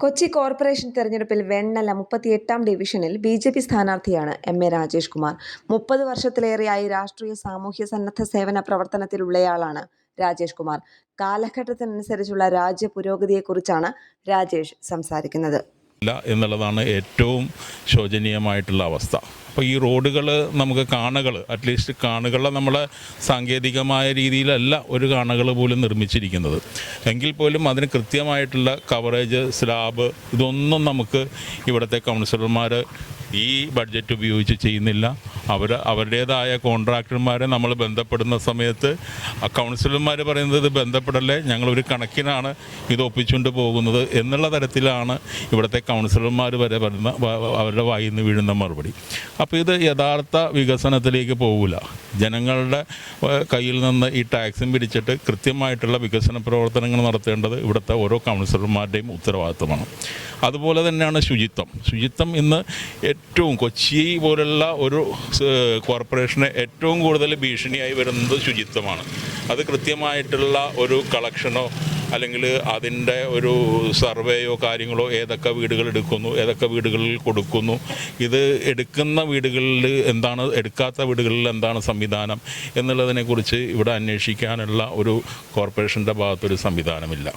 Kochi corporation തെരഞ്ഞെടുപ്പിൽ വെണ്ണല 38-ാം ഡിവിഷനിൽ BJP. സ്ഥാനാർത്ഥിയാണ് എം.എ. രാജേഷ് കുമാർ. 30 വർഷത്തിലേറെയായി രാഷ്ട്രീയ സാമൂഹ്യ സന്നദ്ധ സേവന പ്രവർത്തനത്തിലുള്ളയാളാണ് രാജേഷ് കുമാർ. കാലഘട്ടത്തിനനുസരിച്ചുള്ള രാജ്യ പുരോഗതിയെക്കുറിച്ചാണ് രാജേഷ് സംസാരിക്കുന്നത്. എന്നുള്ളതാണ് ഏറ്റവും ശോചനീയമായിട്ടുള്ള അവസ്ഥ. അപ്പോൾ ഈ റോഡുകൾ നമുക്ക് അറ്റ്ലീസ്റ്റ് കാണുകളെ നമ്മളെ സാങ്കേതികമായ രീതിയിലല്ല ഒരു കാണുകൾ പോലും നിർമ്മിച്ചിരിക്കുന്നത്. എങ്കിൽ പോലും അതിന് കൃത്യമായിട്ടുള്ള കവറേജ്, സ്ലാബ് ഇതൊന്നും നമുക്ക് ഇവിടുത്തെ കൗൺസിലർമാർ ഈ ബഡ്ജറ്റ് ഉപയോഗിച്ച് ചെയ്യുന്നില്ല. അവരുടേതായ കോൺട്രാക്ടർമാരെ നമ്മൾ ബന്ധപ്പെടുന്ന സമയത്ത് കൗൺസിലർമാർ പറയുന്നത് ബന്ധപ്പെടല്ലേ, ഞങ്ങളൊരു കണക്കിനാണ് ഇത് ഒപ്പിച്ചുകൊണ്ട് പോകുന്നത് എന്നുള്ള തരത്തിലാണ് ഇവിടുത്തെ കൗൺസിലർമാർ വരെ പറയുന്ന അവരുടെ വായിൽ നിന്ന് വീഴുന്ന മറുപടി. അപ്പോൾ ഇത് യഥാർത്ഥ വികസനത്തിലേക്ക് പോകില്ല. ജനങ്ങളുടെ കയ്യിൽ നിന്ന് ഈ ടാക്സും പിരിച്ചിട്ട് കൃത്യമായിട്ടുള്ള വികസന പ്രവർത്തനങ്ങൾ നടത്തേണ്ടത് ഇവിടുത്തെ ഓരോ കൗൺസിലർമാരുടെയും ഉത്തരവാദിത്തമാണ്. അതുപോലെ തന്നെയാണ് ശുചിത്വം ഇന്ന് ഏറ്റവും കൊച്ചി പോലുള്ള ഒരു കോർപ്പറേഷന് ഏറ്റവും കൂടുതൽ ഭീഷണിയായി വരുന്നത് ശുചിത്വമാണ്. അത് കൃത്യമായിട്ടുള്ള ഒരു കളക്ഷനോ അല്ലെങ്കിൽ അതിൻ്റെ ഒരു സർവേയോ കാര്യങ്ങളോ ഏതൊക്കെ വീടുകൾ എടുക്കുന്നു, ഏതൊക്കെ വീടുകളിൽ കൊടുക്കുന്നു, ഇത് എടുക്കുന്ന വീടുകളിൽ എന്താണ്, എടുക്കാത്ത വീടുകളിൽ എന്താണ് സംവിധാനം എന്നുള്ളതിനെക്കുറിച്ച് ഇവിടെ അന്വേഷിക്കാനുള്ള ഒരു കോർപ്പറേഷൻ്റെ ഭാഗത്തൊരു സംവിധാനമില്ല.